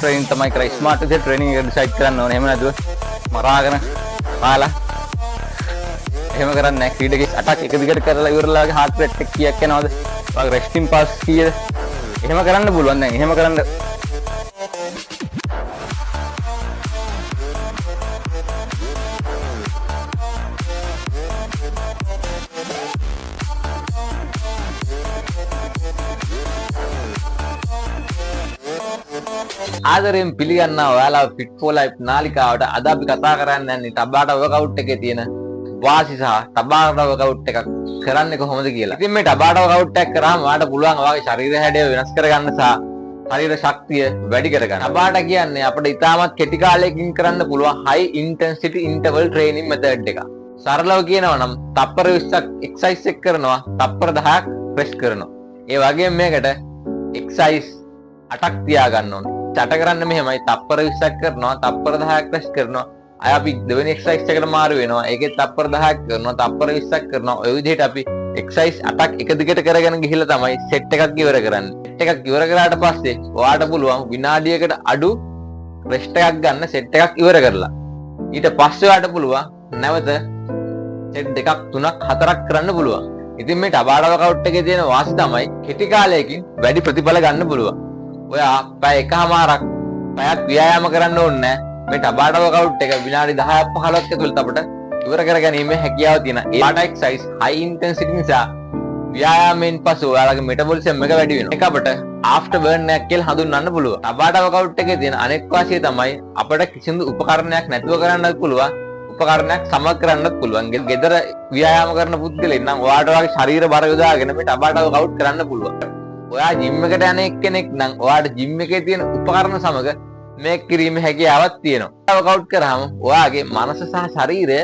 Training තමයි කරා smart විදිහට ට්‍රේනින් එක ඩිසයිඩ් කරන්න ඕනේ. එහෙම නැතුව මරාගෙන පාලා එහෙම කරන්නේ නැහැ. ක්‍රීඩකෙක් අටක් එක දිගට කරලා ඉවරලා වගේ heart rate එක කීයක් යනවද? වගේ resting pass කීයද? එහෙම කරන්න පුළුවන් දැන්. එහෙම කරන්න ආදරයෙන් පිළිගන්නවා ඔයාලා ෆිට් ෆෝ ලයිෆ් නාලිකාවට. අද අපි කතා කරන්න යන්නේ ටබාටා වර්කවුට් එකේ තියෙන වාසි සහ ටබාටා වර්කවුට් එකක් කරන්නේ කොහොමද කියලා. ඉතින් මේ ටබාටා වර්කවුට් එකක් කරාම ඔයාලට පුළුවන් ඔයාගේ ශරීර හැඩය වෙනස් කරගන්න සහ ශරීර ශක්තිය වැඩි කරගන්න. ටබාටා කියන්නේ අපිට ඉතාමත් කෙටි කාලයකින් කරන්න පුළුවන් high intensity interval training method එකක්. සරලව කියනවා නම් තප්පර 20ක් එක්සර්සයිස් එක කරනවා, තප්පර 10ක් ප්‍රෙස් කරනවා. ඒ වගේම මේකට එක්සර්සයිස් 8ක් තියාගන්න ඕනේ. චට කරන්න මෙහෙමයි තප්පර 20ක් කරනවා, තප්පර 10ක් ප්‍රෙස් කරනවා. අය අපි දෙවෙනි එක්සර්සයිස් එකට මාරු වෙනවා. ඒකේ තප්පර 10ක් කරනවා, තප්පර 20ක් කරනවා. ඔය විදිහට අපි එක්සර්සයිස් 8ක් එක දිගට කරගෙන ගිහිල්ලා තමයි සෙට් එකක් ඉවර කරන්නේ. සෙට් එකක් ඉවර කරාට පස්සේ ඔයාට පුළුවන් විනාඩියකට අඩු රෙස්ට් එකක් ගන්න සෙට් එකක් ඉවර කරලා. ඊට පස්සේ ඔයාට පුළුවන් නැවත සෙට් දෙකක් තුනක් හතරක් කරන්න පුළුවන්. ඉතින් මේ ටබාටා වර්කවුට් එකේ තියෙන වාසි තමයි කෙටි කාලයකින් වැඩි ප්‍රතිඵල ගන්න පුළුවන්. ඔයා පැය එකමාරක් පැයක් ව්‍යායාම කරන්න ඕනේ නැහැ. මේ ටබාටා වර්කවුට් එක විනාඩි 10ක් 15ක් ඇතුළත අපිට ඉවර කරගැනීමේ හැකියාව තියෙන. ඒ ටබාටා එක්සර්සයිස් high intensity නිසා ව්‍යායාමයෙන් පසු ඔයාලගේ මෙටබොලිසම් එක වැඩි වෙනවා. ඒක අපිට after burn එකක් කියලා හඳුන්වන්න පුළුවන්. ටබාටා වර්කවුට් එකේ තියෙන අනෙක් වාසිය තමයි අපිට කිසිදු උපකරණයක් නැතුව කරන්නත් පුළුවන්. උපකරණයක් සමග කරන්නත් පුළුවන්. ගෙදර ව්‍යායාම කරන පුද්ගලෙක් නම් ඔයාට ඔයාගේ ශරීර බර යොදාගෙන මේ ටබාටා වර්කවුට් කරන්න පුළුවන්. ඔයා ජිම් එකට යන එක්කෙනෙක් නම් ඔයාට ජිම් එකේ තියෙන උපකරණ සමග මේක කිරීමේ හැකියාවක් තියෙනවා. වර්කවුට් කරාම ඔයාගේ මනස සහ ශරීරය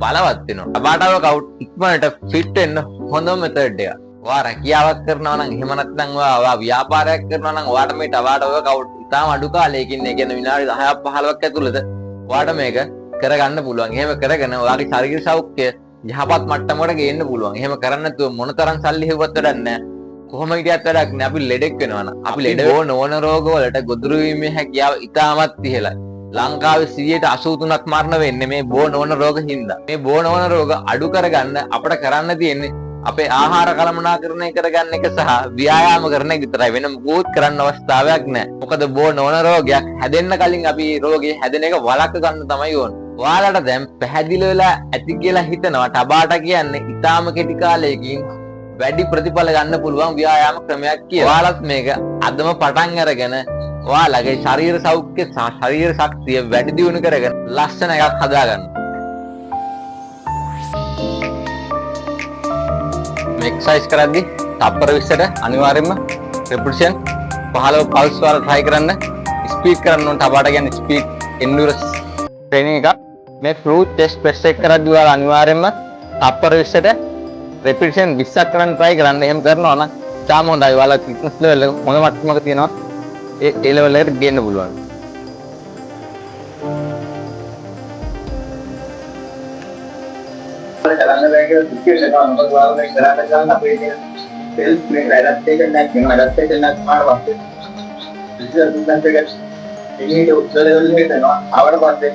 බලවත් වෙනවා. ටබාටා වර්කවුට් ඉක්මනට ෆිට වෙන්න හොඳම මෙතඩ් එක. ඔයා රැකියාවක් කරනවා නම් එහෙම නැත්නම් ඔයා ව්‍යාපාරයක් කරනවා නම් ඔයාට මේ ටබාටා වර්කවුට් ඉතාම අඩු කාලයකින් ඒ කියන්නේ විනාඩි 10ක් 15ක් ඇතුළත ඔයාට මේක කරගන්න පුළුවන්. එහෙම කරගෙන ඔයාගේ ශරීර සෞඛ්‍යය යහපත් මට්ටමකට ගේන්න පුළුවන්. එහෙම කරන්නේ නැතුව මොනතරම් සල්ලි හෙව්වත් වැඩක් නැහැ. කොහොම හිටියත් වැඩක් නෑ. අපි ලෙඩෙක් වෙනවා නම් අපි ලෙඩ නොවන රෝග වලට ගොදුරු වීමේ හැකියාව ඉතාමත් ඉහළයි. ලංකාවේ 83%ක් මරණ වෙන්නේ මේ බෝ නොවන රෝග හින්දා. මේ බෝ නොවන රෝග අඩු කරගන්න අපිට කරන්න තියෙන්නේ අපේ ආහාර කළමනාකරණය කරගන්න එක සහ ව්‍යායාම කරන එක විතරයි. වෙන මොකුත් කරන්න අවස්ථාවක් නෑ. මොකද බෝ නොවන රෝගයක් හැදෙන්න කලින් අපි රෝගේ හැදෙන එක වළක්ව ගන්න තමයි ඕනේ. ඔයාලට දැන් පැහැදිලි වෙලා ඇති කියලා හිතනවා ටබාටා කියන්නේ ඉතාම කෙටි කාලයකින් වැඩි ප්‍රතිඵල ගන්න පුළුවන් ව්‍යායාම ක්‍රමයක් කියලා. ඔයාලත් මේක අදම පටන් අරගෙන ඔයාලගේ ශරීර සෞඛ්‍ය සහ ශරීර ශක්තිය වැඩි දියුණු කරගෙන ලස්සන එකක් හදාගන්න. මේ එක්සර්සයිස් කරද්දී තප්පර 20ට අනිවාර්යයෙන්ම repetition 15 pulse වල try කරන්න. ස්පීඩ් කරන්න ඕන. ටබාටා කියන්නේ ස්පීඩ් endurance training එකක්. මේ fruit test press එක කරද්දී ඔයාලා අනිවාර්යයෙන්ම තප්පර 20ට repetition 20ක් කරන්න try කරන්න. එහෙම කරනවා නම් තාම හොඳයි. ඔයාලා fitness level එක හොඳ මට්ටමක තියෙනවා. ඒ level එකට ගේන්න පුළුවන්. කරන්න බෑ කියලා සිචුේෂන් එක මොකද ඔයාලා මේ කරන්න ගන්න අපේ තියෙන සෙල්ෆ් මේක ඇඩැප්ටේෂන් එකක් වෙනවා. ඇඩැප්ටේෂන් එකක් වුණාට පස්සේ ෆිසිකල් ෆිට්නස් එක එන්නේ උත්තර level එකට යනවා. ආවට පස්සේ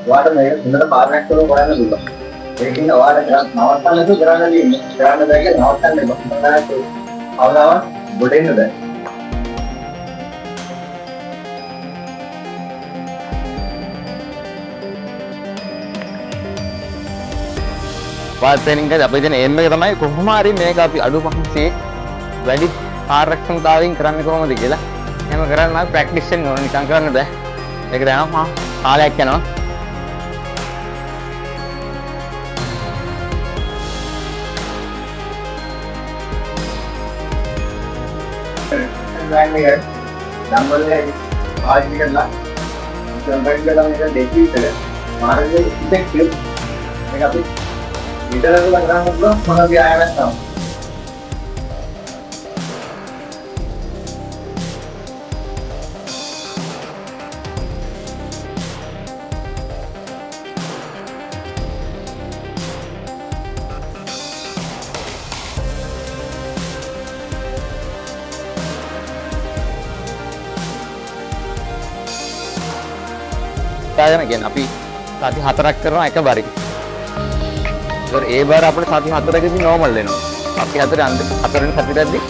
ඔයාලට මේක හොඳට පාරක් කරලා කරන්න පුළුවන්. ඒකින් ඔයාලට නවත්තන්න තු කරන්න දෙන්නේ. කරන්න බෑ කියලා නවත්තන්න බෑ. අවදාව ගොඩෙන්න බෑ. වාල් ට්‍රේනින්గ్ එකේ අපේ තියෙන එම් එක තමයි කොහොම හරි මේක අපි අඩු පහසේ වැඩි කාර්යක්ෂමතාවයෙන් කරන්නේ කොහොමද කියලා. එහෙම කරන්න නම් ප්‍රැක්ටිස් වෙන්න ඕන. නිකන් කරන්න බෑ. ඒක දැන් කාලයක් යනවා. නෑ නම්බර් එක ආජි කරලා සම්බන්ධ කරලා මේක දෙකී විතර මාර්ගයේ ඉෆෙක්ටිව් මේක අපි විතරක් කරන්න පුළුවන් මොන ව්‍යායාමයක් තමයි. හිතාගෙන කියන්නේ අපි සති 4ක් කරනවා එක බරක. ඒතර ඒ බර අපිට සති 4කදී නෝමල් වෙනවා. අපි හතරෙන් සතියේදී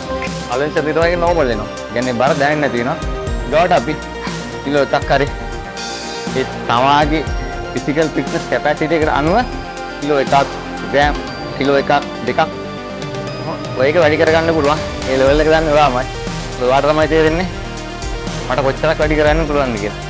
පළවෙනි සතියට වගේ නෝමල් වෙනවා. කියන්නේ බර දැනෙන්නේ නැති වෙනවා. ඊට අපි කිලෝ එකක් හරි ඒ තමාගේ ෆිසිකල් ෆිට්නස් කැපැසිටි එකට අනුව කිලෝ එකක් ග්‍රෑම් කිලෝ එකක් දෙකක් ඔය එක වැඩි කරගන්න පුළුවන්. ඒ ලෙවල් එක දන්නේ ඔයාමයි. ඔයාට තමයි තේරෙන්නේ මට කොච්චරක් වැඩි කරන්න පුළුවන්ද කියලා.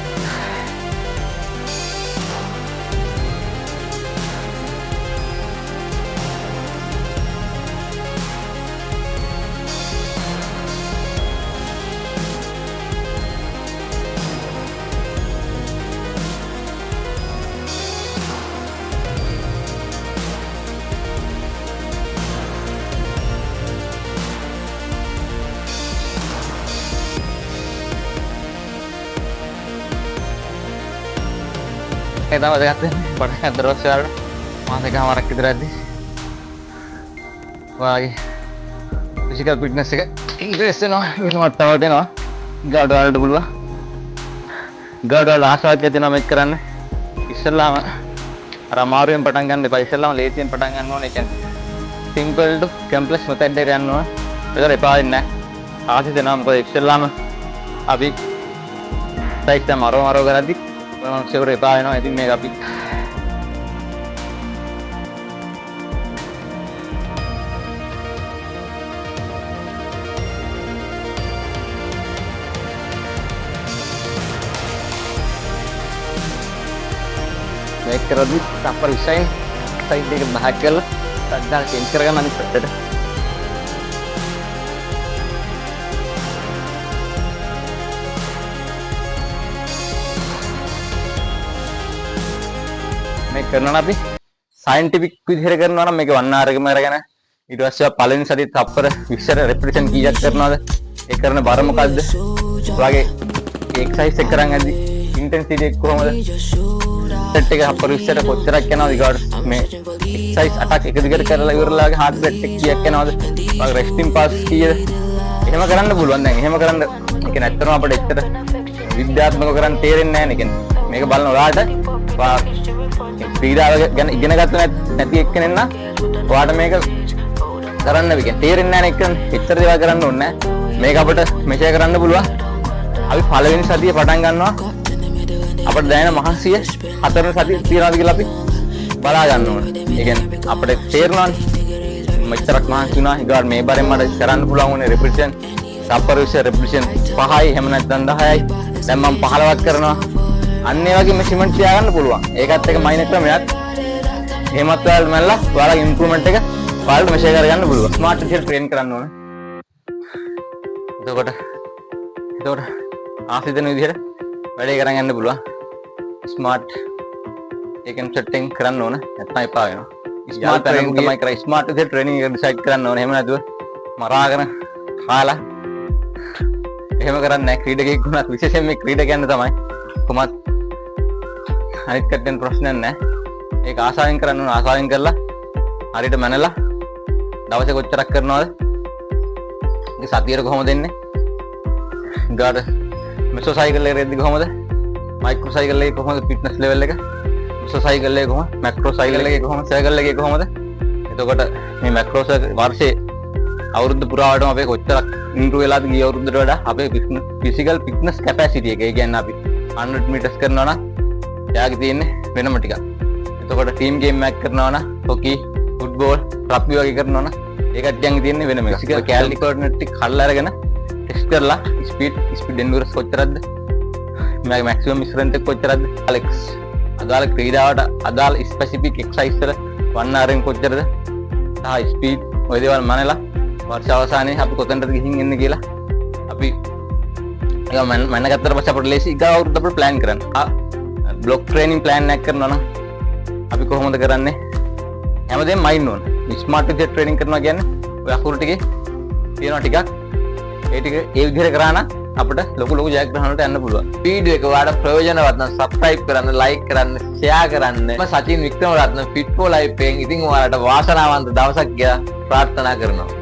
ඒ තමයි දැක්කේ පටන් ගන්න දවස් වල මාසෙකමාරක් විතර ඇද්දි වාගේ ෆිසිකල් ෆිට්නස් එක ඉන්ක්‍රීස් වෙනවා ඒක මට්ටමකට එනවා ගාඩ වලට පුළුවන් ගාඩ වල ආසාවක් ඇතිවෙනවා මේක කරන්න ඉස්සෙල්ලාම අර අමාරුවෙන් පටන් ගන්න එපා ඉස්සෙල්ලාම ලේසියෙන් පටන් ගන්න ඕනේ කියන්නේ සිම්පල් ටු කම්ප්ලෙක්ස් මෙතඩ් එකට යන්න ඕනේ ඒතර එපා වෙන්නේ නැහැ ආසි දෙනවා මොකද ඉස්සෙල්ලාම අපි සයිස් එක මරෝ කරද්දි සෙවර එපා වෙනවා. ඉතින් මේක අපි මේක කරද්දි තප්පර 20යි සයිඩ් එක බහක් කරලා සද්දාල චේන්ජ් කරගන්න අනිත් පැත්තට. මේක කරනවා අපි සයන්ටිෆික් විදිහට කරනවා නම් මේක 1 hour එකම අරගෙන ඊට පස්සේ පළවෙනි සතියේ තප්පර 20 රෙපිටිෂන් කීයක් කරනවද ඒ කරන බර මොකද්ද ඔයාගේ එක්සර්සයිස් එක කරන් ඇද්දි ඉන්ටෙන්සිටි එක කොහමද සෙට් එක තප්පර 20ට කොච්චරක් යනවද ඊගොඩ මේ එක්සර්සයිස් අටක් එක දිගට කරලා ඉවරලාගේ හાર્ට් රේට් එක කීයක් යනවද ඔයාගේ රෙස්ටිං පාස් කීයද එහෙම කරන්න පුළුවන් දැන් එහෙම කරන්න ඒ කියන්නේ ඇත්තටම අපිට එච්චර විද්‍යාත්මකව කරන්න තේරෙන්නේ නැහැ නේ කියන්නේ මේක බලන ඔයාලට ක්‍රීඩාව ගැන ඉගෙන ගත්තේ නැති එක්කෙනෙක් නම් ඔයාට මේක කරන්න වෙයි. තේරෙන්නේ නැහැ නේ එක්කෙනෙක්. එච්චර දේවල් කරන්න ඕනේ නැහැ. මේක අපිට මෙෂර් කරන්න පුළුවන්. අපි පළවෙනි සතිය පටන් ගන්නවා. අපිට දැනෙන මහන්සිය හතරවෙනි සතිය තියනවාද කියලා අපි බලා ගන්න ඕනේ. ඒ කියන්නේ අපිට තේරෙනවානේ. මෙච්චරක් මහන්සි වුණා. ඊගාට මේ බරෙන් මට කරන්න පුළුවන් වුණේ රෙපිටිෂන්. තප්පර 20 රෙපිටිෂන් 5යි එහෙම නැත්නම් 10යි. දැන් මම 15ක් කරනවා. අන්න ඒ වගේ මෙෂර්මන්ට් තියාගන්න පුළුවන්. ඒකත් එක මයිනර් ක්‍රමයක්. එහෙමත් ඔයාලා මල්ලා ඔයාලගේ ඉම්ප්‍රූව්මන්ට් එක ඔයාලට මෙෂර් කරගන්න පුළුවන්. ස්මාර්ට් විදිහට ට්‍රේන් කරන්න ඕනේ. එතකොට ආසිදෙන විදිහට වැඩේ කරන් යන්න පුළුවන්. ස්මාර්ට් ඒකෙන් සෙටින් කරන්න ඕනේ. නැත්නම් එපා වෙනවා. ස්මාර්ට් ට්‍රේනින් තමයි කරන්නේ. ස්මාර්ට් විදිහට ට්‍රේනින් එක ඩිසයිඩ් කරන්න ඕනේ. එහෙම නැතුව මරාගෙන කාලා එහෙම කරන්නේ නැහැ. ක්‍රීඩකයෙක් වුණත් විශේෂයෙන් මේ ක්‍රීඩකයන් තමයි කොහොමත් අනිත් කටෙන් ප්‍රශ්නයක් නැහැ. ඒක ආසාවෙන් කරන්න ඕන ආසාවෙන් කරලා හරියට මැනලා දවසේ කොච්චරක් කරනවද? ඒක සතියට කොහොමද දෙන්නේ? ගාඩ මෙසෝ සයිකල් එකේ රෙද්දි කොහොමද? මයික්‍රෝ සයිකල් එකේ කොහොමද ෆිට්නස් ලෙවල් එක? මෙසෝ සයිකල් එකේ කොහොමද? මැක්‍රෝ සයිකල් එකේ කොහොමද? සයිකල් එකේ කොහොමද? එතකොට මේ මැක්‍රෝ වර්ෂේ අවුරුදු පුරාවටම අපේ කොච්චරක් ඉම්ප්‍රූව් වෙලාද ගිය අවුරුද්දට වඩා අපේ ෆිසිකල් ෆිට්නස් කැපැසිටි එක. ඒ කියන්නේ අපි 100 මීටර්ස් කරනවා නම් එයාගේ තියෙන්නේ වෙනම ටිකක්. එතකොට ටීම් ගේම් එකක් කරනවා නම් හොකි, ෆුට්බෝල්, රග්බි වගේ කරනවා නම් ඒ කට්ටියන්ගේ තියෙන්නේ වෙනම එකක්. කැලරි කෝඩිනේට් එක කල්ලා අරගෙන ටෙස්ට් කරලා ස්පීඩ් එන්ඩුරන්ස් කොච්චරද? මගේ මැක්සිමම් ස්ට්‍රෙන්ත් එක කොච්චරද? ඇලෙක්ස් අදාළ ක්‍රීඩාවට අදාළ ස්පෙસિෆික් එක්සර්සයිස් වල 1 hour කොච්චරද? සහ ස්පීඩ් ඔය දේවල් මනලා වර්ෂ අවසානයේ අපි කොතනටද ගිහින් එන්නේ කියලා අපි ඒක මම ගත්තට පස්සේ අපිට ලේසි ගාව අවුරුද්ද අපිට ප්ලෑන් කරන්න. බ්ලොක් ට්‍රේනින් ප්ලෑන් එකක් කරනවා නම් අපි කොහොමද කරන්නේ? හැමදේම මයින් ඕන. ස්මාර්ට් විදිහට ට්‍රේනින් කරනවා කියන්නේ ඔය අකුරු ටිකේ තියෙනවා ටිකක්. ඒ ටික ඒ විදිහට කරා නම් අපිට ලොකු ජයග්‍රහණ වලට යන්න පුළුවන්. වීඩියෝ එක ඔයාලට ප්‍රයෝජනවත් නම් සබ්ස්ක්‍රයිබ් කරන්න, ලයික් කරන්න, ෂෙයා කරන්න. මම සචින් වික්‍රමරත්න ෆිට් ෆෝ ලයිෆ් එකෙන් ඉතින් ඔයාලට වාසනාවන්ත දවසක් ගියා ප්‍රාර්ථනා කරනවා.